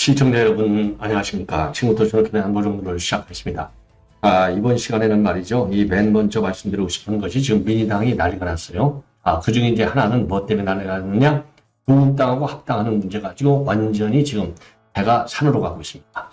시청자 여러분 안녕하십니까. 지금부터 저는 그냥 한보정도를 시작하겠습니다. 이번 시간에는 말이죠. 이 맨 먼저 말씀드리고 싶은 것이 지금 민주당이 난리가 났어요. 그 중에 이제 하나는 뭐 때문에 난리가 났느냐? 조국당하고 합당하는 문제 가지고 완전히 지금 배가 산으로 가고 있습니다.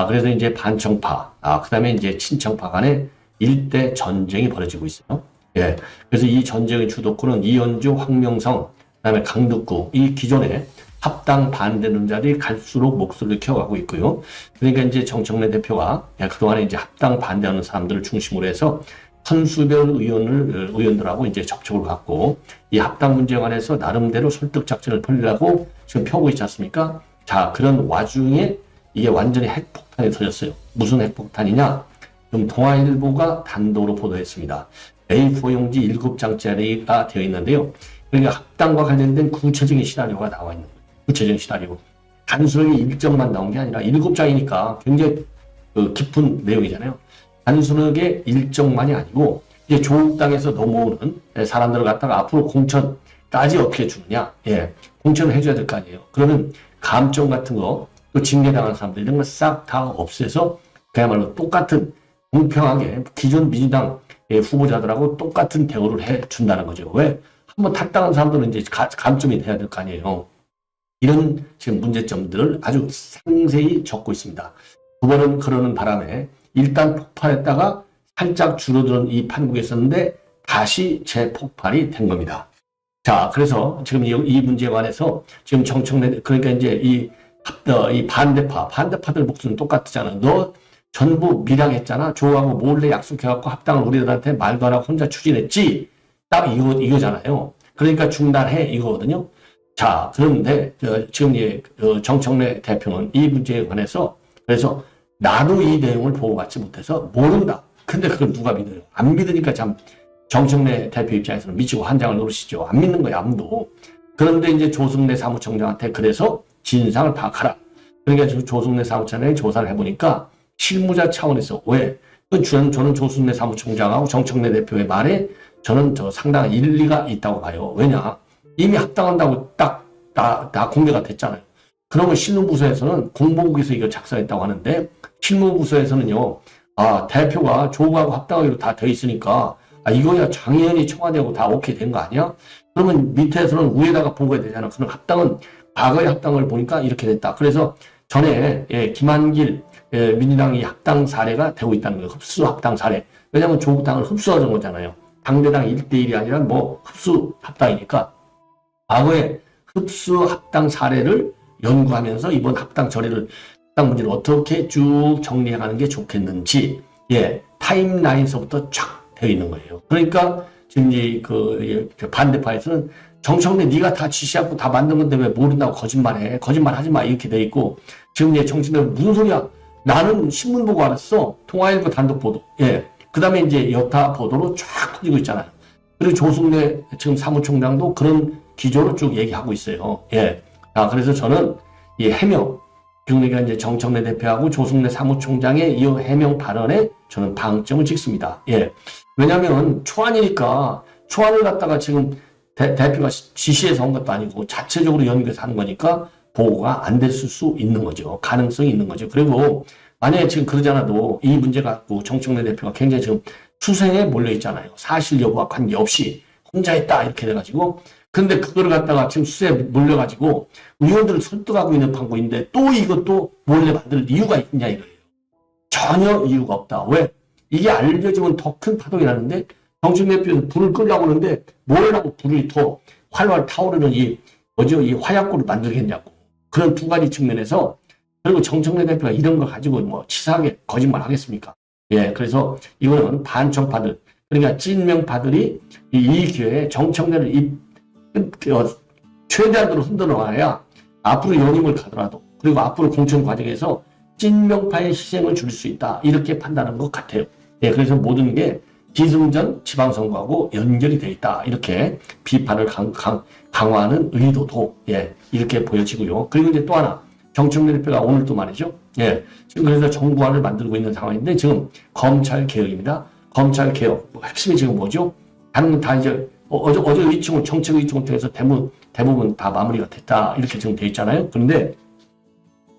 그래서 이제 반청파, 그 다음에 이제 친청파 간에 일대 전쟁이 벌어지고 있어요. 예. 그래서 이 전쟁의 주도권은 이현주, 황명성, 그 다음에 강덕구, 이 기존에 합당 반대론자들이 갈수록 목소리를 키워가고 있고요. 그러니까 이제 정청래 대표가 그동안에 이제 합당 반대하는 사람들을 중심으로 해서 선수별 의원들하고 이제 접촉을 갖고 이 합당 문제에 관해서 나름대로 설득 작전을 벌이려고 지금 펴고 있지 않습니까? 자, 그런 와중에 이게 완전히 핵폭탄이 터졌어요. 무슨 핵폭탄이냐? 좀 동아일보가 단독으로 보도했습니다. A4 용지 7장짜리가 되어 있는데요. 그러니까 합당과 관련된 구체적인 시나리오가 나와 있는 거예요. 구체적인 시나리오. 단순하게 일정만 나온 게 아니라 7장이니까 굉장히 깊은 내용이잖아요. 단순하게 일정만이 아니고 이제 조국당에서 넘어오는 사람들을 갖다가 앞으로 공천까지 어떻게 주느냐. 예, 공천을 해줘야 될 거 아니에요. 그러면 감점 같은 거, 또 징계당한 사람들 이런 거 싹 다 없애서 그야말로 똑같은 공평하게 기존 민주당 후보자들하고 똑같은 대우를 해준다는 거죠. 왜? 한번 탈당한 사람들은 이제 감점이 돼야 될 거 아니에요. 이런 지금 문제점들을 아주 상세히 적고 있습니다. 두 번은 그러는 바람에 일단 폭발했다가 살짝 줄어드는 이 판국에 있었는데 다시 재폭발이 된 겁니다. 자, 그래서 지금 이 문제에 관해서 지금 정청래, 그러니까 이제 이 반대파들 목소리는 똑같잖아. 너 전부 밀양했잖아. 조하고 몰래 약속해갖고 합당을 우리들한테 말도 안 하고 혼자 추진했지. 딱 이거잖아요. 그러니까 중단해 이거거든요. 자, 그런데 지금 정청래 대표는 이 문제에 관해서 그래서 나도 이 내용을 보고 받지 못해서 모른다. 근데 그걸 누가 믿어요? 안 믿으니까 참 정청래 대표 입장에서는 미치고 환장을 노리시죠. 안 믿는 거예요, 아무도. 그런데 이제 조승래 사무총장한테 그래서 진상을 파악하라. 그러니까 조승래 사무총장이 조사를 해보니까 실무자 차원에서 왜? 저는 조승래 사무총장하고 정청래 대표의 말에 저는 상당한 일리가 있다고 봐요. 왜냐? 이미 합당한다고 다 공개가 됐잖아요. 그러면 실무부서에서는 공보국에서 이거 작성했다고 하는데 실무부서에서는요. 대표가 조국하고 합당하기로 다 돼 있으니까 이거야 장애연이 청와대하고 다 오케이 된 거 아니야? 그러면 밑에서는 위에다가 보고해야 되잖아. 그럼 합당은 과거의 합당을 보니까 이렇게 됐다. 그래서 전에 김한길 민주당이 합당 사례가 되고 있다는 거예요. 흡수 합당 사례. 왜냐하면 조국당을 흡수하는 거잖아요. 당대당 1대1이 아니라 뭐 흡수 합당이니까 과거에 흡수 합당 사례를 연구하면서 이번 합당 문제를 어떻게 쭉 정리해가는 게 좋겠는지 타임라인서부터 쫙 되어 있는 거예요. 그러니까 지금 반대파에서는 정청래 네가 다 지시하고 다 만든 건데 왜 모른다고 거짓말해. 거짓말하지 마 이렇게 돼 있고 지금 정청래 무슨 소리야. 나는 신문 보고 알았어. 통화일보 단독 보도. 그 다음에 이제 여타 보도로 쫙 퍼지고 있잖아요. 그리고 조승래 지금 사무총장도 그런 기조로 쭉 얘기하고 있어요. 그래서 저는 이 해명, 그러니까 이제 정청래 대표하고 조승래 사무총장의 이 해명 발언에 저는 방점을 찍습니다. 왜냐하면 초안이니까 초안을 갖다가 지금 대표가 지시해서 한 것도 아니고 자체적으로 연구해서 하는 거니까 보고가 안 됐을 수 있는 거죠. 가능성이 있는 거죠. 그리고 만약에 지금 그러지 않아도 이 문제 갖고 정청래 대표가 굉장히 지금 투쟁에 몰려 있잖아요. 사실 여부와 관계없이 혼자 했다 이렇게 돼가지고 근데 그거를 갖다가 지금 수세에 몰려가지고 의원들을 설득하고 있는 방법인데 또 이것도 몰래 만들 이유가 있냐 이거예요. 전혀 이유가 없다. 왜? 이게 알려지면 더 큰 파동이 나는데 정청래 대표는 불을 끄려고 하는데 뭘 하고 불이 더 활활 타오르는 이 화약고를 만들겠냐고. 그런 두 가지 측면에서 그리고 정청래 대표가 이런 거 가지고 뭐 치사하게 거짓말 하겠습니까? 그래서 이거는 반청파들, 그러니까 찐명파들이 이 기회에 정청래를 최대한으로 흔들어 놔야 앞으로 연임을 가더라도 그리고 앞으로 공천 과정에서 찐명파의 희생을 줄일 수 있다. 이렇게 판단한 것 같아요. 그래서 모든 게 기승전 지방선거하고 연결이 돼 있다. 이렇게 비판을 강화하는 의도도 이렇게 보여지고요. 그리고 이제 또 하나 정청래 대표가 오늘 또 말이죠. 지금 그래서 정부안을 만들고 있는 상황인데 지금 검찰 개혁입니다. 검찰 개혁 핵심이 지금 뭐죠? 다른 건 다 이제 어제 의총을 정책 의총을 통해서 대부분 다 마무리가 됐다 이렇게 지금 돼 있잖아요. 그런데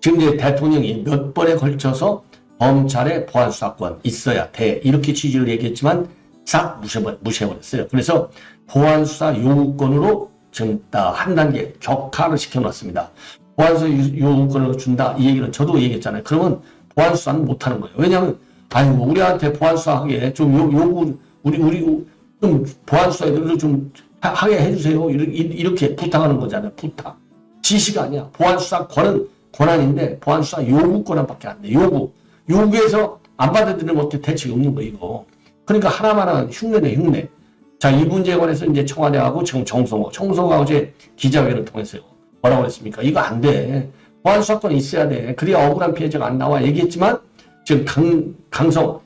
지금 이제 대통령이 몇 번에 걸쳐서 검찰의 보안수사권 있어야 돼. 이렇게 취지를 얘기했지만 싹 무시해버렸어요. 그래서 보안수사 요구권으로 지금 한 단계 격하를 시켜놨습니다. 보안수사 요구권을 준다. 이 얘기는 저도 얘기했잖아요. 그러면 보안수사는 못하는 거예요. 왜냐하면 아이고 우리한테 보안수사하게 좀 요구 우리 좀 보안수사를 좀 하게 해주세요. 이렇게 부탁하는 거잖아요. 부탁. 지시가 아니야. 보안수사권은 권한인데 보안수사 요구권한밖에 안 돼. 요구에서 안 받아들이는 것도 대책이 없는 거예요. 이거. 그러니까 하나만한 흉내네 흉내. 자, 이 문제에 관해서 이제 청와대하고 지금 청송가 어제 기자회견을 통해서요. 뭐라고 했습니까? 이거 안 돼. 보안수사권이 있어야 돼. 그래야 억울한 피해자가 안 나와. 얘기했지만 지금 강성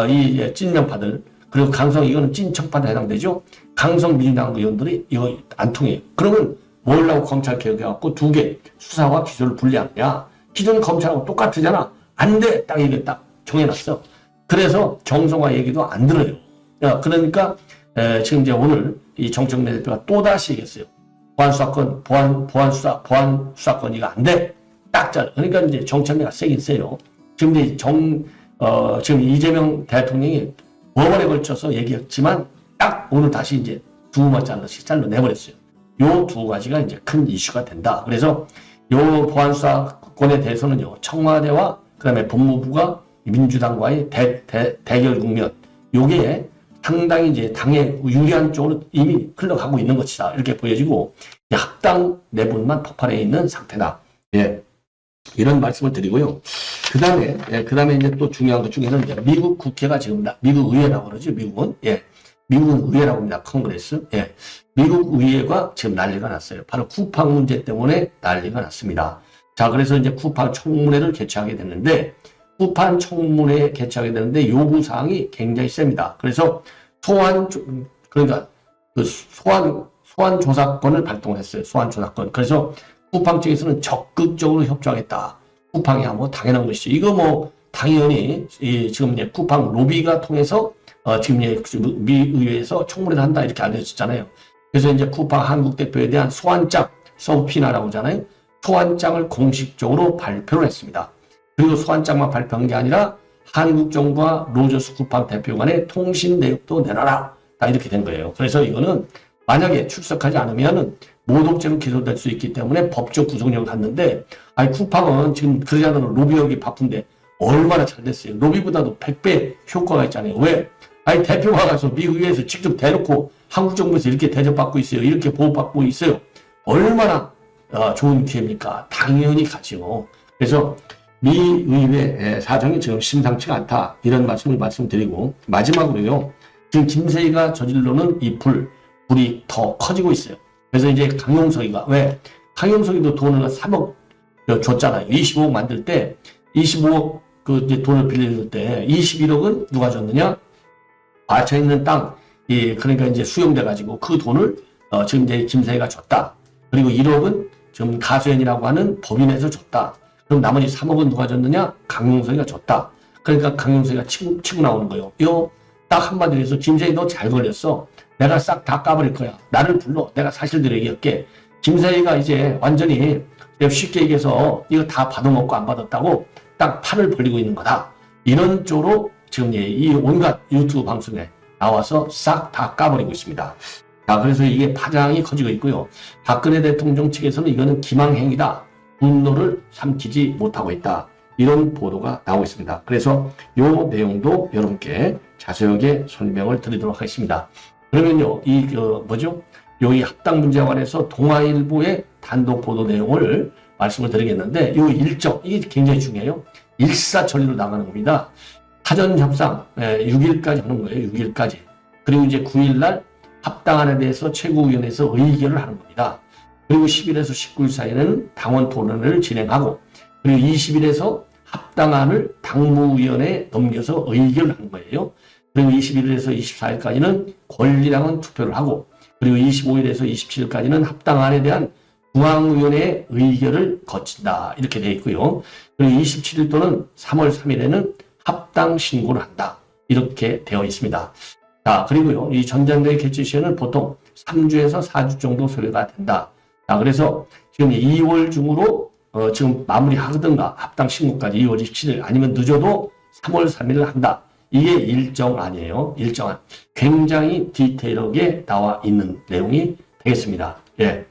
이 찐명파들 그리고 강성 이거는 찐청파에 해당되죠. 강성 민주당 의원들이 이거 안 통해요. 그러면 뭘라고 검찰 개혁해갖고 두 개 수사와 기소를 분리하느냐. 기존 검찰하고 똑같으잖아. 안 돼. 딱 이게 딱 정해놨어. 그래서 정성화 얘기도 안 들어요. 그러니까 지금 이제 오늘 이 정청래 대표가 또다시 얘기했어요. 보안수사권 이거 안 돼. 딱 잘라. 그러니까 이제 정청래가 세긴 세요. 지금 이제 지금 이재명 대통령이 법원에 걸쳐서 얘기했지만 딱 오늘 다시 이제 두 번만 잘라내버렸어요. 요 두 가지가 이제 큰 이슈가 된다. 그래서 요 보안수사권에 대해서는요, 청와대와 그다음에 법무부가 민주당과의 대결 국면, 요게 상당히 이제 당에 유리한 쪽으로 이미 흘러가고 있는 것이다. 이렇게 보여지고, 합당 내분만 폭발해 있는 상태다. 예. 이런 말씀을 드리고요. 그 다음에 이제 또 중요한 것 중에는 이제 미국 국회가 지금, 미국 의회라고 그러죠. 미국은. 예. 미국은 의회라고 합니다. 컨그레스. 예. 미국 의회가 지금 난리가 났어요. 바로 쿠팡 문제 때문에 난리가 났습니다. 자, 그래서 이제 쿠팡 청문회를 개최하게 됐는데, 쿠팡 청문회 개최하게 되는데 요구사항이 굉장히 셉니다. 그래서 그러니까 그 소환 조사권을 발동했어요. 소환 조사권. 그래서 쿠팡 측에서는 적극적으로 협조하겠다. 쿠팡이 뭐 당연한 것이죠. 이거 뭐 당연히 지금 이제 쿠팡 로비가 통해서 지금 미 의회에서 청문회를 한다 이렇게 알려졌잖아요. 그래서 이제 쿠팡 한국 대표에 대한 소환장 서브피나라고 하잖아요. 소환장을 공식적으로 발표를 했습니다. 그리고 소환장만 발표한 게 아니라 한국 정부와 로저스 쿠팡 대표 간의 통신 내역도 내놔라. 다 이렇게 된 거예요. 그래서 이거는 만약에 출석하지 않으면 모독죄로 기소될 수 있기 때문에 법적 구속력을 갖는데, 쿠팡은 지금 그러지 않으면 로비하기 바쁜데 얼마나 잘 됐어요. 로비보다도 100배 효과가 있잖아요. 왜? 대표가 가서 미 의회에서 직접 대놓고 한국 정부에서 이렇게 대접받고 있어요. 이렇게 보호받고 있어요. 얼마나 좋은 기회입니까? 당연히 가죠. 그래서 미 의회 사정이 지금 심상치가 않다. 이런 말씀드리고, 마지막으로요. 지금 김세희가 저질러는 이 불이 더 커지고 있어요. 그래서 이제 강용석이가, 왜? 강용석이도 돈을 3억 줬잖아요. 25억 만들 때, 25억 이제 돈을 빌릴 때, 21억은 누가 줬느냐? 받쳐 있는 땅, 그러니까 이제 수용돼가지고 그 돈을 지금 이제 김세희가 줬다. 그리고 1억은 지금 가수연이라고 하는 법인에서 줬다. 그럼 나머지 3억은 누가 줬느냐? 강용석이가 줬다. 그러니까 강용석이가 치고 나오는 거예요. 이거 딱 한마디로 해서 김세희 너 잘 걸렸어. 내가 싹 다 까버릴 거야. 나를 불러. 내가 사실대로 얘기할게. 김세희가 이제 완전히 쉽게 얘기해서 이거 다 받아먹고 안 받았다고 딱 팔을 벌리고 있는 거다. 이런 쪽으로 지금 이 온갖 유튜브 방송에 나와서 싹 다 까버리고 있습니다. 자, 그래서 이게 파장이 커지고 있고요. 박근혜 대통령 측에서는 이거는 기망행위다. 분노를 삼키지 못하고 있다. 이런 보도가 나오고 있습니다. 그래서 이 내용도 여러분께 자세하게 설명을 드리도록 하겠습니다. 그러면요, 이 합당 문제와 관해서 동아일보의 단독 보도 내용을 말씀을 드리겠는데, 이 일정, 이게 굉장히 중요해요. 일사천리로 나가는 겁니다. 사전 협상 6일까지 하는 거예요. 6일까지. 그리고 이제 9일날 합당안에 대해서 최고위원회에서 의결을 하는 겁니다. 그리고 10일에서 19일 사이에는 당원 토론을 진행하고, 그리고 20일에서 합당안을 당무위원회에 넘겨서 의결을 하는 거예요. 그리고 21일에서 24일까지는 권리당원 투표를 하고, 그리고 25일에서 27일까지는 합당안에 대한 중앙위원회의 의결을 거친다. 이렇게 되어 있고요. 그리고 27일 또는 3월 3일에는 합당 신고를 한다. 이렇게 되어 있습니다. 자, 그리고요, 이 전당대회 개최 시에는 보통 3주에서 4주 정도 소요가 된다. 자, 그래서 지금 2월 중으로 지금 마무리하든가 합당 신고까지 2월 27일 아니면 늦어도 3월 3일을 한다. 이게 일정안이에요. 일정안. 굉장히 디테일하게 나와 있는 내용이 되겠습니다. 예.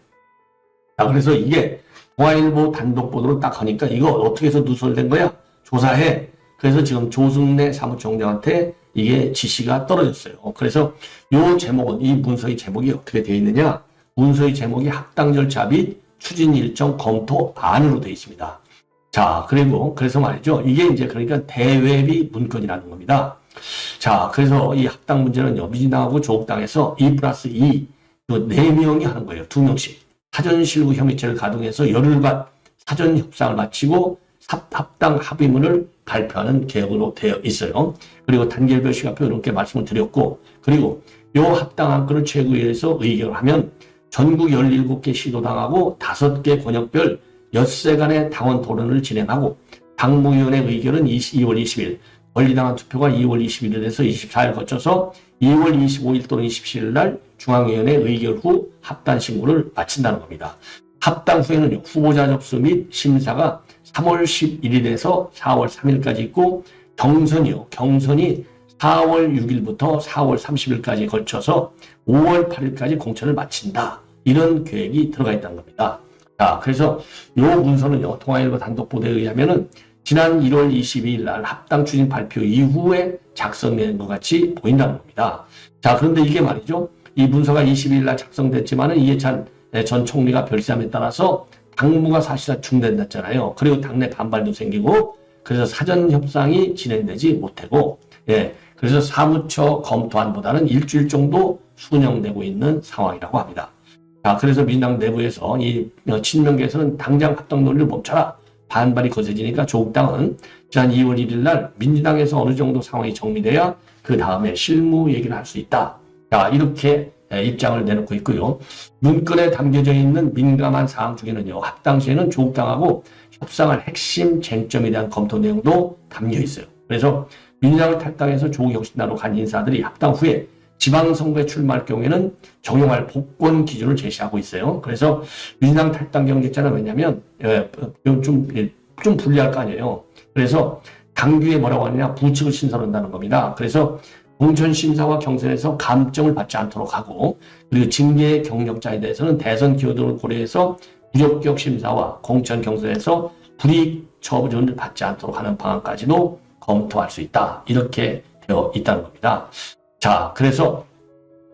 자, 그래서 이게 동아일보 단독 보도로 딱 하니까 이거 어떻게 해서 누설된 거야? 조사해. 그래서 지금 조승래 사무총장한테 이게 지시가 떨어졌어요. 그래서 요 제목은, 이 문서의 제목이 어떻게 되어 있느냐? 문서의 제목이 합당 절차 및 추진 일정 검토안으로 되어 있습니다. 자, 그리고 그래서 말이죠. 이게 이제 그러니까 대외비 문건이라는 겁니다. 자, 그래서 이 합당 문제는요, 민주당하고 조국당에서 2+2, 4명이 하는 거예요. 2명씩. 사전실무 협의체를 가동해서 열흘간 사전 협상을 마치고 합당 합의문을 발표하는 계획으로 되어 있어요. 그리고 단계별 시간표 이렇게 말씀을 드렸고, 그리고 요 합당 안건을 최고위에서 의결을 하면 전국 17개 시도당하고 5개 권역별 엿새간의 당원 토론을 진행하고 당무위원회 의결은 2월 20일, 권리당원 투표가 2월 21일에서 24일 거쳐서 2월 25일 또는 27일 날 중앙위원회 의결 후 합당 신고를 마친다는 겁니다. 합당 후에는 후보자 접수 및 심사가 3월 11일에서 4월 3일까지 있고 경선이 4월 6일부터 4월 30일까지 걸쳐서 5월 8일까지 공천을 마친다. 이런 계획이 들어가 있다는 겁니다. 자, 그래서 이 문서는요, 동아일보 단독 보도에 의하면은 지난 1월 22일 날 합당 추진 발표 이후에 작성된 것 같이 보인다는 겁니다. 자, 그런데 이게 말이죠. 이 문서가 22일 날 작성됐지만은 이해찬 전 총리가 별세함에 따라서 당무가 사실상 중단됐잖아요. 그리고 당내 반발도 생기고, 그래서 사전 협상이 진행되지 못하고, 예, 그래서 사무처 검토안보다는 일주일 정도 순영되고 있는 상황이라고 합니다. 자, 그래서 민주당 내부에서 이 친명계에서는 당장 합당 논의를 멈춰라. 반발이 거세지니까 조국당은 지난 2월 1일 날 민주당에서 어느 정도 상황이 정리돼야 그 다음에 실무 얘기를 할 수 있다. 자, 이렇게 입장을 내놓고 있고요. 문건에 담겨져 있는 민감한 사항 중에는요, 합당 시에는 조국당하고 협상할 핵심 쟁점에 대한 검토 내용도 담겨 있어요. 그래서 민주당을 탈당해서 조국혁신당으로 간 인사들이 합당 후에 지방선거에 출마할 경우에는 적용할 복권 기준을 제시하고 있어요. 그래서 민주당 탈당 경쟁자는 왜냐면 좀 불리할 거 아니에요. 그래서 당규에 뭐라고 하느냐, 부칙을 신설한다는 겁니다. 그래서 공천심사와 경선에서 감점을 받지 않도록 하고, 그리고 징계 경력자에 대해서는 대선 기여도를 고려해서 부적격 심사와 공천 경선에서 불이익 처분을 받지 않도록 하는 방안까지도 검토할 수 있다. 이렇게 되어 있다는 겁니다. 자, 그래서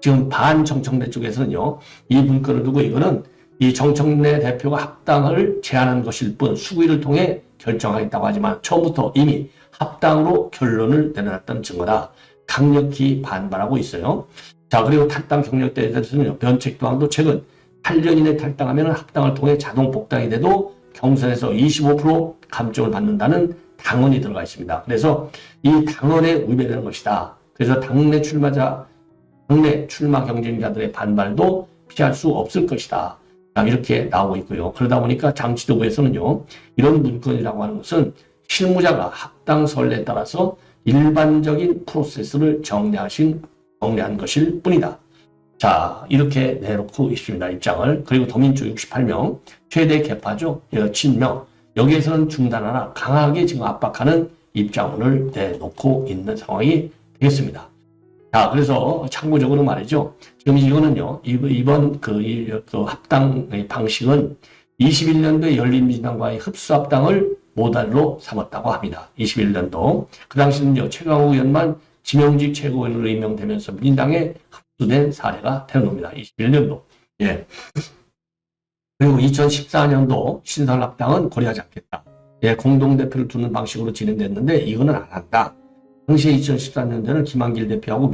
지금 반정청래 쪽에서는요, 이 문건을 두고 이거는 이 정청래 대표가 합당을 제안한 것일 뿐 수구위를 통해 결정하겠다고 하지만 처음부터 이미 합당으로 결론을 내려놨던 증거다. 강력히 반발하고 있어요. 자, 그리고 탈당 경력자에 대해서는 변책도항도 최근 8년 이내 탈당하면 합당을 통해 자동 복당이 돼도 경선에서 25% 감점을 받는다는 당원이 들어가 있습니다. 그래서 이 당원에 위배되는 것이다. 그래서 당내 출마 경쟁자들의 반발도 피할 수 없을 것이다. 이렇게 나오고 있고요. 그러다 보니까 당 지도부에서는요, 이런 문건이라고 하는 것은 실무자가 합당 선례에 따라서 일반적인 프로세스를 정리한 것일 뿐이다. 자, 이렇게 내놓고 있습니다. 입장을. 그리고 더민주 68명, 최대 개파죠. 친명. 여기에서는 중단하라. 강하게 지금 압박하는 입장을 내놓고 있는 상황이 되겠습니다. 자, 그래서 참고적으로 말이죠. 지금 이거는요, 이번 그 합당 방식은 21년도에 열린민주당과의 흡수합당을 모델로 삼았다고 합니다. 21년도. 그 당시는요, 최강욱 의원만 지명직 최고위원으로 임명되면서 민주당에 흡수된 사례가 되는 겁니다. 21년도. 예. 그리고 2014년도 신설합당은 고려하지 않겠다. 예, 공동대표를 두는 방식으로 진행됐는데 이거는 안 한다. 당시에 2014년도에는 김한길 대표하고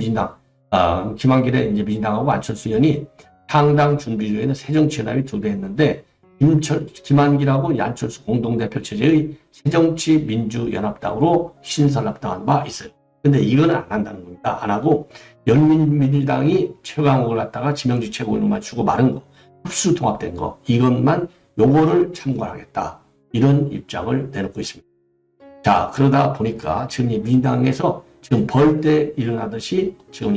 김한길의 이제 민주당하고 안철수 의원이 창당 준비주에는 새정치연합이 두 배 했는데 김한길하고 안철수 공동대표 체제의 새정치민주연합당으로 신설합당한 바 있어요. 근데 이거는 안 한다는 겁니다. 안 하고 열린민주당이 최강욱을 갖다가 지명직 최고위원만 주고 마른 거, 흡수 통합된 거, 이것만 요거를 참고하겠다. 이런 입장을 내놓고 있습니다. 자, 그러다 보니까 지금 이 민주당에서 지금 벌떼 일어나듯이 지금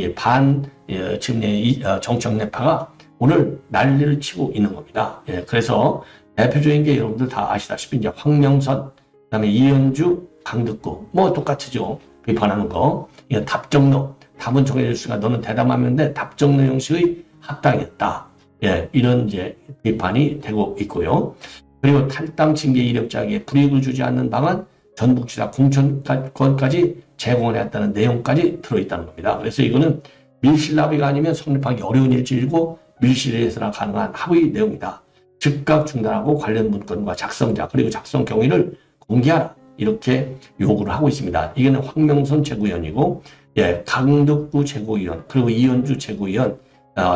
정청래파가 오늘 난리를 치고 있는 겁니다. 예, 그래서 대표적인 게 여러분들 다 아시다시피 이제 황명선, 그다음에 이현주, 강덕구 뭐 똑같죠. 비판하는 거. 이거 답정너, 답은 정해질 수가 너는 대담하면 돼. 답정너 형식의 합당이었다. 예, 이런 이제 비판이 되고 있고요. 그리고 탈당 징계 이력자에게 불이익을 주지 않는 방안, 전북지사 공천권까지 제공을 했다는 내용까지 들어있다는 겁니다. 그래서 이거는 밀실합의가 아니면 성립하기 어려운 일지이고 밀실에서나 가능한 합의 내용이다. 즉각 중단하고 관련 문건과 작성자 그리고 작성 경위를 공개하라. 이렇게 요구를 하고 있습니다. 이게는 황명선 최고위원이고, 예, 강덕구 최고위원 그리고 이현주 최고위원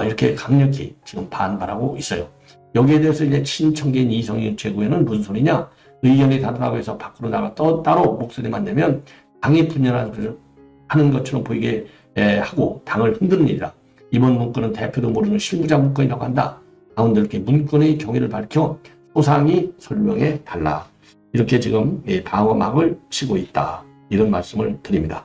이렇게 강력히 지금 반발하고 있어요. 여기에 대해서 이제 친청계인 이성윤 최고위원은 무슨 소리냐? 의견이 다르다고 해서 밖으로 나가 따로 목소리만 내면 당이 분열하는 것처럼 보이게 하고 당을 흔드는 일이다. 이번 문건은 대표도 모르는 실무자 문건이라고 한다. 당원들께 문건의 경위를 밝혀 소상히 설명해 달라. 이렇게 지금 방어막을 치고 있다. 이런 말씀을 드립니다.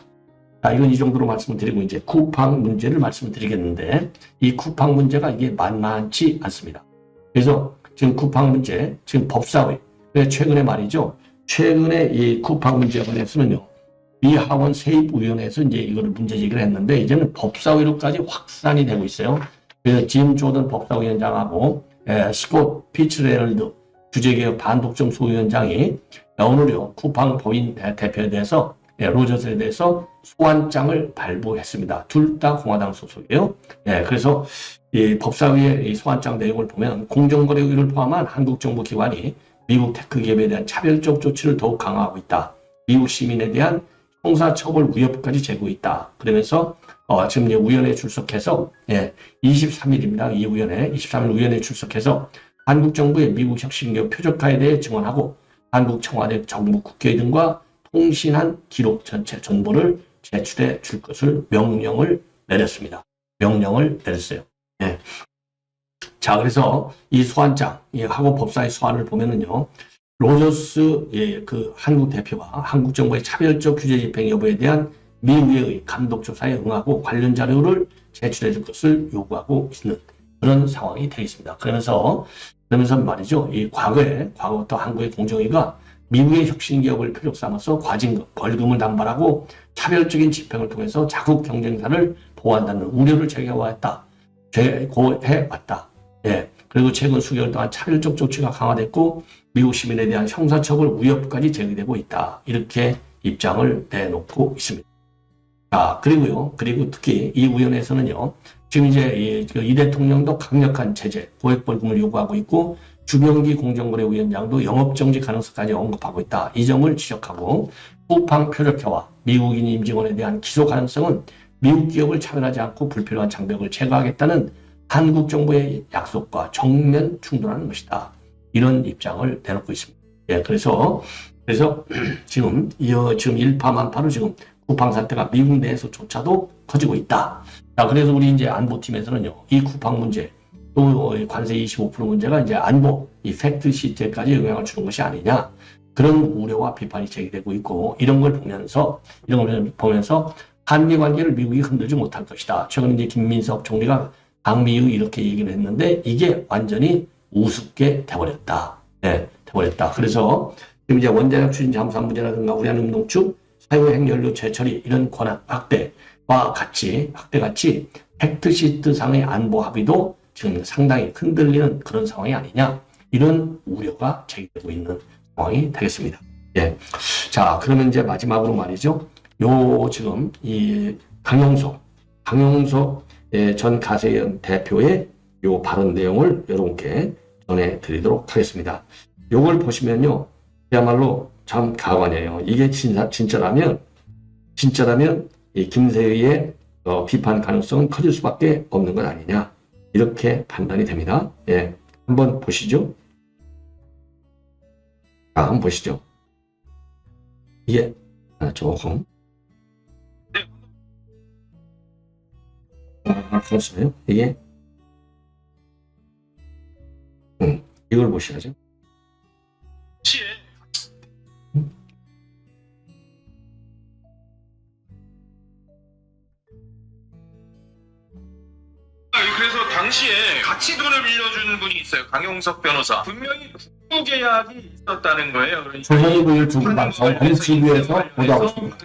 자, 이건 이 정도로 말씀을 드리고 이제 쿠팡 문제를 말씀을 드리겠는데, 이 쿠팡 문제가 이게 만만치 않습니다. 그래서 지금 쿠팡 문제, 지금 법사위, 최근에 말이죠. 최근에 이 쿠팡 문제에 관해서는요, 미 하원 세입위원회에서 이제 이거를 문제 제기를 했는데, 이제는 법사위로까지 확산이 되고 있어요. 그래서 짐 조던 법사위원장하고 스콧 피츠레럴드 주재개혁 반독점 소위원장이 오늘요 쿠팡 법인 대표에 대해서 로저스에 대해서 소환장을 발부했습니다. 둘 다 공화당 소속이에요. 그래서 이 법사위의 이 소환장 내용을 보면 공정거래위를 포함한 한국 정부 기관이 미국 테크 기업에 대한 차별적 조치를 더욱 강화하고 있다. 미국 시민에 대한 형사처벌 위협까지 제고 있다. 그러면서 지금 이제 위원회에 출석해서 23일입니다. 이 위원회 23일 위원회에 출석해서 한국 정부의 미국 혁신기업 표적화에 대해 증언하고 한국 청와대 정부 국회 등과 통신한 기록 전체 정보를 제출해 줄 것을 명령을 내렸습니다. 명령을 내렸어요. 예. 자, 그래서 이 소환장, 하고 법사위 소환을 보면은요, 로저스 그 한국 대표가 한국 정부의 차별적 규제 집행 여부에 대한 미의회의 감독 조사에 응하고 관련 자료를 제출해 줄 것을 요구하고 있는 그런 상황이 되어 있습니다. 그러면서 말이죠, 이 과거부터 한국의 공정위가 미국의 혁신 기업을 표적 삼아서 과징금, 벌금을 남발하고 차별적인 집행을 통해서 자국 경쟁사를 보호한다는 우려를 제기해왔다. 예. 그리고 최근 수개월 동안 차별적 조치가 강화됐고 미국 시민에 대한 형사처벌 위협까지 제기되고 있다. 이렇게 입장을 내놓고 있습니다. 자, 그리고 특히 이 위원회에서는요, 지금 이제 이 대통령도 강력한 제재, 고액 벌금을 요구하고 있고 주병기 공정거래위원장도 영업정지 가능성까지 언급하고 있다. 이 점을 지적하고 쿠팡 표적화와 미국인 임직원에 대한 기소 가능성은 미국 기업을 차별하지 않고 불필요한 장벽을 제거하겠다는 한국 정부의 약속과 정면 충돌하는 것이다. 이런 입장을 내놓고 있습니다. 예, 그래서 지금 일파만파로 지금 쿠팡 사태가 미국 내에서조차도 커지고 있다. 자, 그래서 우리 이제 안보팀에서는요, 이 쿠팡 문제, 또 관세 25% 문제가 이제 안보, 이 팩트 시트에까지 영향을 주는 것이 아니냐. 그런 우려와 비판이 제기되고 있고, 이런 걸 보면서 한미 관계를 미국이 흔들지 못할 것이다. 최근 이제 김민석 총리가 방미유 이렇게 얘기를 했는데, 이게 완전히 우습게 돼버렸다. 네, 돼버렸다. 그래서 지금 이제 원자력 추진 잠수함 문제라든가 우라늄 농축, 사유 핵연료 재처리 이런 권한 확대와 같이 팩트시트상의 안보 합의도 지금 상당히 흔들리는 그런 상황이 아니냐, 이런 우려가 제기되고 있는 상황이 되겠습니다. 예. 자, 그러면 이제 마지막으로 말이죠. 지금 이 강용석 전 가세현 대표의 요 발언 내용을 여러분께 전해드리도록 하겠습니다. 요걸 보시면요, 그야말로 참 가관이에요. 이게 진짜라면 이 김세희의 비판 가능성은 커질 수밖에 없는 것 아니냐, 이렇게 판단이 됩니다. 예, 한번 보시죠. 한번 보시죠. 이게 조금 그렇어요. 이게 이걸 보셔야죠. 그래서 당시에 같이 돈을 빌려준 분이 있어요. 강용석 변호사. 분명히 계약이 있었다는 거예요. 그러니까 조선일보 중국 방송 NTV에서 보도하고 있습니다.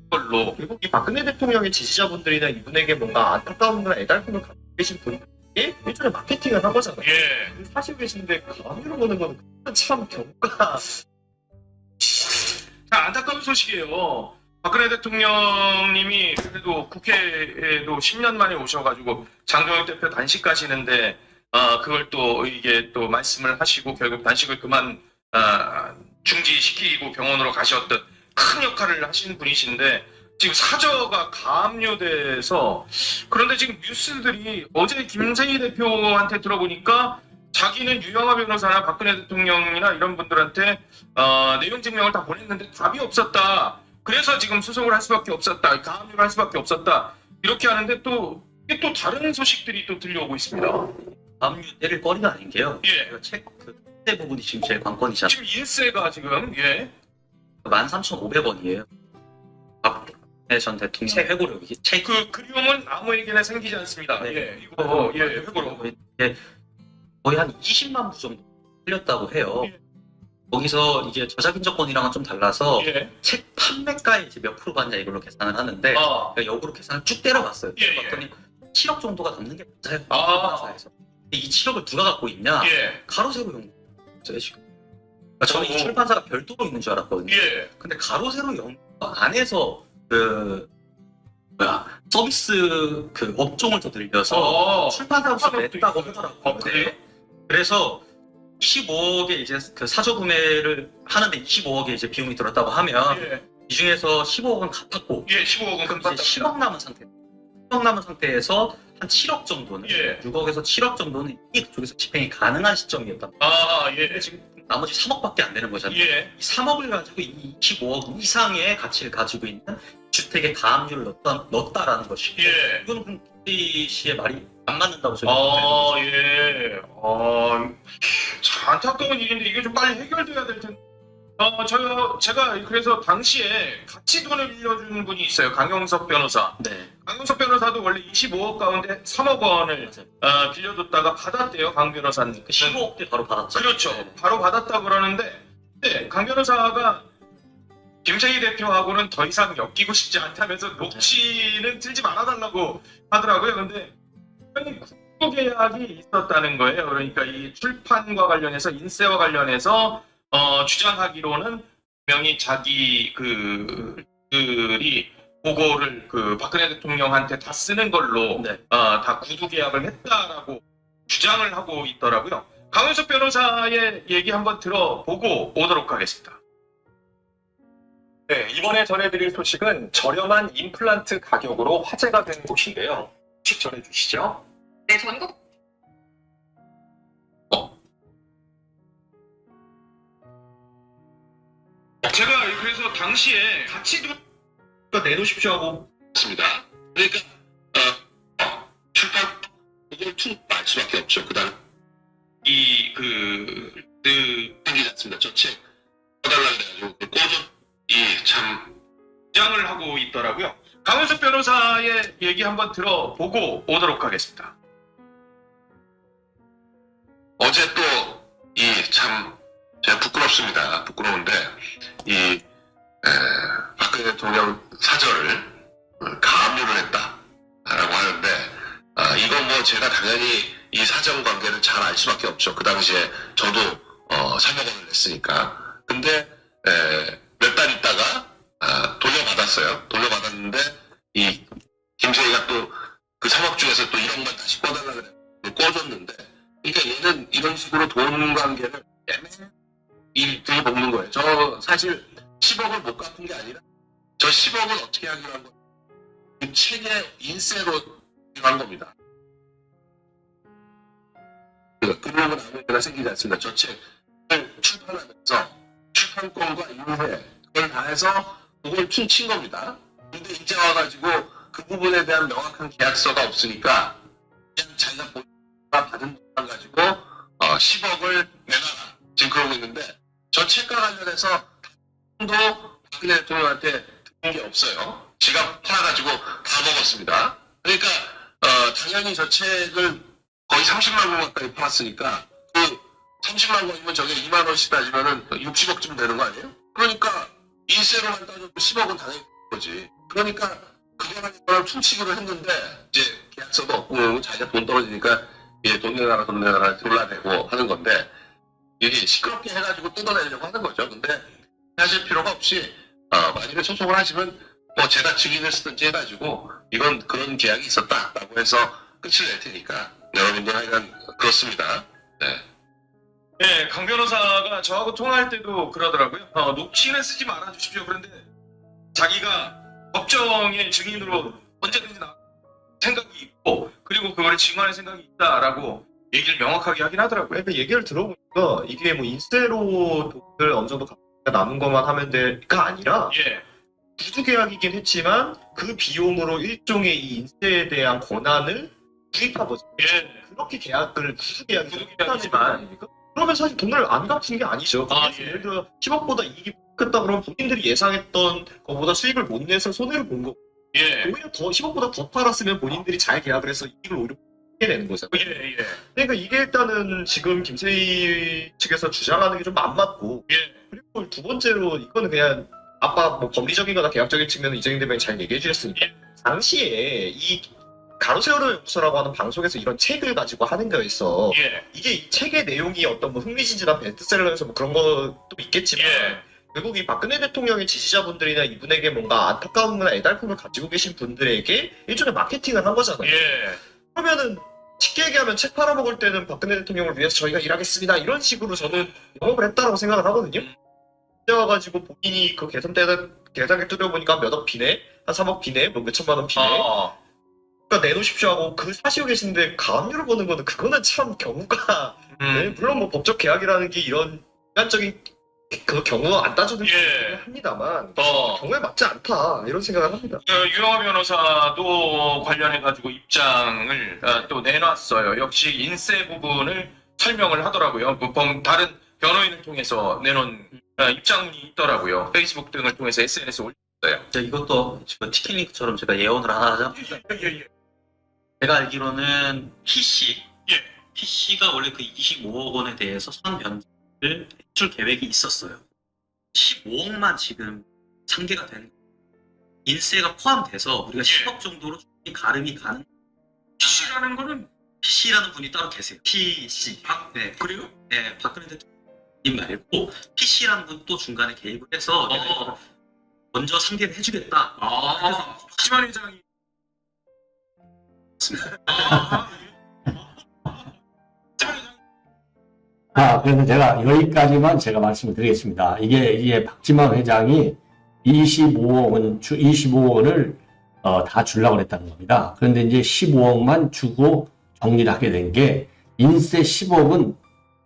걸로. 그리고 이 박근혜 대통령의 지지자분들이나 이분에게 뭔가 안타까움이나 애달픔을 갖고 계신 분들이 일종의 마케팅을 한 거잖아요. 예. 사실 계신데 감유를 보는 건 참 경우가. 자, 안타까운 소식이에요. 박근혜 대통령님이 그래도 국회에도 10년 만에 오셔가지고 장동혁 대표 단식 가시는데 그걸 또 이게 또 말씀을 하시고 결국 단식을 그만 중지시키고 병원으로 가셨던 큰 역할을 하신 분이신데 지금 사저가 가압류돼서 그런데 지금 뉴스들이 어제 김세희 대표한테 들어보니까 자기는 유영하 변호사나 박근혜 대통령이나 이런 분들한테 내용 증명을 다 보냈는데 답이 없었다. 그래서 지금 수속을 할 수밖에 없었다. 가압류를 할 수밖에 없었다. 이렇게 하는데 또 다른 소식들이 또 들려오고 있습니다. 가압류 때릴 거리가 아닌 게요. 예. 그 부분이 지금 제일 관건이잖아요. 지금 인세가 지금 13,500원이에요. 박근혜 전 대통령 회고록이 책 그 그리움은 아무에게나 생기지 않습니다. 네. 예, 이거 회고록. 거의 한 20만 부 정도 틀렸다고 해요. 예. 거기서 이제 저작인정권이랑은 좀 달라서 예. 책 판매가에 이제 몇 프로 받냐 이걸로 계산을 하는데 역으로 계산을 쭉 때려봤어요. 예, 예. 봤더니 7억 정도가 넘는 게 맞아요. 아. 회사에서. 근데 이 7억을 누가 갖고 있냐? 예. 가로세로 연구했어요 지금. 그러니까 저는 이 출판사가 별도로 있는 줄 알았거든요. 예. 근데 가로세로 연구 안에서 서비스 그 업종을 더 늘려서 출판사로서 냈다고 하더라고요. 그래요? 그래서 25억에 이제 그 사저 구매를 하는데 25억에 이제 비용이 들었다고 하면 예. 이 중에서 15억은 갚았고 예, 15억은 그럼 이제 10억 남은 상태. 10억 남은 상태에서 한 7억 정도는 예. 6억에서 7억 정도는 이 그쪽에서 집행이 가능한 시점이었단 말이에요. 예. 근데 지금 나머지 3억밖에 안 되는 거잖아요. 예. 이 3억을 가지고 이 25억 이상의 가치를 가지고 있는 주택에 가압류를 넣었다라는 것이. 예. 이거는 그럼 김대희 씨의 말이 안 맞는다고 저는 생각해요. 예. 참 안타까운 일인데 이게 좀 빨리 해결돼야 될 텐데. 제가 그래서 당시에 같이 돈을 빌려준 분이 있어요. 강용석 변호사. 네. 강용석 변호사도 원래 25억 가운데 3억 원을 빌려줬다가 받았대요. 강 변호사님. 15억대 바로 받았죠. 그렇죠. 네. 바로 받았다 그러는데 강 변호사가 김세희 대표하고는 더 이상 엮이고 싶지 않다면서 녹취는 틀지 말아달라고 하더라고요. 근데 국고 계약이 있었다는 거예요. 그러니까 이 출판과 관련해서 인세와 관련해서 주장하기로는 분명히 자기 그들이 그거를 그 박근혜 대통령한테 다 쓰는 걸로 네. 다 구두 계약을 했다라고 주장을 하고 있더라고요. 강윤석 변호사의 얘기 한번 들어보고 오도록 하겠습니다. 네, 이번에 전해드릴 소식은 저렴한 임플란트 가격으로 화제가 된 곳인데요. 소식 전해주시죠. 네, 전국 제가 그래서 당시에 같이 내놓으십시오 하고 맞습니다. 그러니까 출판 이걸 툭 말 수밖에 없죠. 그다음 생기지 않습니다. 저 책 꺼달라 그래가지고 참 주장을 하고 있더라고요. 강윤석 변호사의 얘기 한번 들어보고 오도록 하겠습니다. 어제 또 참 제가 부끄럽습니다. 부끄러운데 박근혜 대통령 사절을 가압류를 했다라고 하는데 이건 뭐 제가 당연히 이 사정 관계를 잘 알 수밖에 없죠. 그 당시에 저도 3억 원을 냈으니까. 근데 몇 달 있다가 돌려받았어요. 돌려받았는데 이 김세희가 또 그 3억 중에서 또 1억만 다시 꺼달라 그래 꺼줬는데 그러니까 얘는 이런 식으로 돈 관계를 일들이 먹는 거예요. 저 사실 10억을 못 갚은 게 아니라 저 10억을 어떻게 하기로 한 거예요. 그 책의 인세로 한 겁니다. 그러면 아무데나 생기지 않습니다. 저 책을 출판하면서 출판권과 인세 그걸 다 해서 그걸 퉁친 겁니다. 근데 이제 와가지고 그 부분에 대한 명확한 계약서가 없으니까 그냥 자기가 받은 돈 가지고 10억을 내놔라. 지금 그러고 있는데 저 책과 관련해서 도 박근혜 대통령한테 들은 게 없어요. 지가 팔아가지고 다 먹었습니다. 그러니까 당연히 저 책을 거의 30만 원 가까이 팔았으니까 그 30만 원이면 저게 2만 원씩 따지면은 60억쯤 되는 거 아니에요? 그러니까 인세로만 따져도 10억은 당연히 거지. 그러니까 그거랑 퉁치기로 했는데 이제 계약서도 없고 자기가 돈 떨어지니까 예, 돈 내놔라 놀라대고 하는 건데 이게 시끄럽게 해가지고 뜯어내려고 하는 거죠. 근데 하실 필요가 없이 만약에 소송을 하시면 뭐 제가 증인을 쓰든지 해가지고 이건 그런 계약이 있었다라고 해서 끝을 낼 테니까 여러분들 하여간 그렇습니다. 네. 예, 강 변호사가 저하고 통화할 때도 그러더라고요. 녹취는 쓰지 말아 주십시오. 그런데 자기가 법정의 증인으로 언제든지 나 생각이 있고 그리고 그거를 증언할 생각이 있다라고 얘기를 명확하게 하긴 하더라고요. 그러니까 얘기를 들어보니까 이게 뭐 인세로 돈을 어느 정도 남은 것만 하면 될가 아니라 예, 구두 계약이긴 했지만 그 비용으로 일종의 이 인세에 대한 권한을 구입한 거죠. 예. 그렇게 계약을 구두 계약이 구두 계약이지만. 아닙니까? 그러면 사실 돈을 안 갚은 게 아니죠. 예. 예를 들어 10억보다 이익이 크다 그러면 본인들이 예상했던 것보다 수익을 못 내서 손해를 본 거고 예. 오히려 더 10억보다 더 팔았으면 본인들이 잘 계약을 해서 이익을 오히려 보게 되는 거잖아요. 예, 예. 그러니까 이게 일단은 지금 김세희 측에서 주장하는 게 좀 안 맞고 예. 그리고 두 번째로 이거는 그냥 아까 뭐 법리적인 거나 계약적인 측면은 이재용 대변인 잘 얘기해 주셨으니까 당시에 이 가로세월호 연구소라고 하는 방송에서 이런 책을 가지고 하는 거였어. 예. 이게 이 책의 내용이 어떤 뭐 흥미진진한 베스트셀러에서 뭐 그런 것도 있겠지만 예. 결국 이 박근혜 대통령의 지지자분들이나 이분에게 뭔가 안타까움이나 애달픔을 가지고 계신 분들에게 일종의 마케팅을 한 거잖아요. 예. 그러면은 쉽게 얘기하면 책 팔아먹을 때는 박근혜 대통령을 위해서 저희가 일하겠습니다 이런 식으로 저는 영업을 했다라고 생각을 하거든요. 이제 와가지고 본인이 그 계산기 뚫어보니까 몇억 비네, 한 3억 비네, 뭐 몇천만 원 비네. 그러니까 내놓으십시오 하고 그 사시고 계신데 가압류를 보는 거는 그거는 참 경우가 네, 물론 뭐 법적 계약이라는 게 이런 인간적인 그 경우 안 따져도 예. 합니다만 경우에 맞지 않다 이런 생각을 합니다. 유영하 변호사도 관련해가지고 입장을 또 내놨어요. 역시 인세 부분을 설명을 하더라고요. 다른 변호인을 통해서 내놓은 입장문이 있더라고요. 페이스북 등을 통해서 SNS에 올렸어요. 이것도 지금 티켓링크처럼 제가 예언을 하나 하자. 예. 제가 알기로는 예. PC가 원래 그 25억 원에 대해서 선변제를 해줄 계획이 있었어요. 15억만 지금 상계가 된 인세가 포함돼서 우리가 10억 정도로 충분히 가름이 가능. PC라는 거는 PC라는 분이 따로 계세요. PC. 네. 그래요? 네, 박근혜 대통령 말고 PC라는 분 또 중간에 개입을 해서 내가 이거를 먼저 상계를 해주겠다. 박지만 회장이 그래서 제가 여기까지만 제가 말씀을 드리겠습니다. 이게 박지만 회장이 25억원을 다 주려고 했다는 겁니다. 그런데 이제 15억만 주고 정리를 하게 된 게 인세 10억은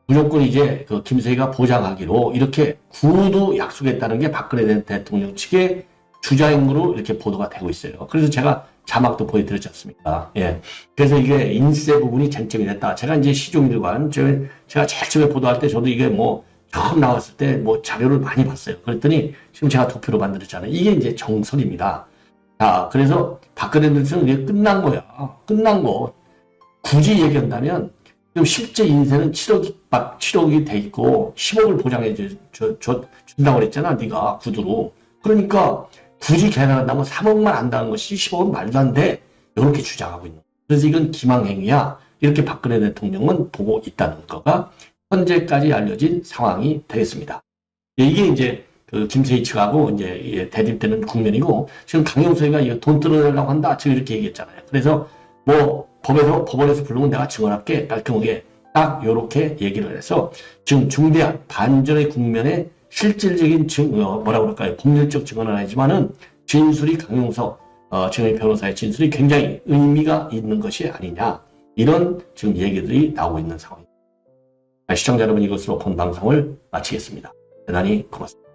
무조건 이제 그 김세희가 보장하기로 이렇게 구도 약속했다는 게 박근혜 대통령 측의 주장으로 이렇게 보도가 되고 있어요. 그래서 제가 자막도 보여드렸지 않습니까? 예. 그래서 이게 인세 부분이 쟁점이 됐다. 제가 이제 시종일관, 제가 제일 처음에 보도할 때 저도 이게 뭐 처음 나왔을 때 뭐 자료를 많이 봤어요. 그랬더니 지금 제가 도표로 만들었잖아요. 이게 이제 정설입니다. 자, 그래서 박근혜 대통령 이게 끝난 거야. 끝난 거. 굳이 얘기한다면 지금 실제 인세는 7억이 돼 있고 10억을 보장해 준다고 그랬잖아. 네가 구두로. 그러니까 굳이 계산한다면 3억만 안다는 것이 10억은 말도 안 돼. 이렇게 주장하고 있는 거예요. 그래서 이건 기망행위야. 이렇게 박근혜 대통령은 보고 있다는 거가 현재까지 알려진 상황이 되겠습니다. 이게 이제 그 김세희 측하고 이제 대립되는 국면이고 지금 강용석이가 이거 돈 뜯어내려고 한다. 지금 이렇게 얘기했잖아요. 그래서 뭐 법원에서 부르면 내가 증언할게. 깔끔하게 딱 이렇게 얘기를 해서 지금 중대한 반전의 국면에 실질적인 뭐라 그럴까요? 법률적 증언은 아니지만은 진술이 강용석 지금의 변호사의 진술이 굉장히 의미가 있는 것이 아니냐 이런 지금 얘기들이 나오고 있는 상황입니다. 시청자 여러분 이것으로 본 방송을 마치겠습니다. 대단히 고맙습니다.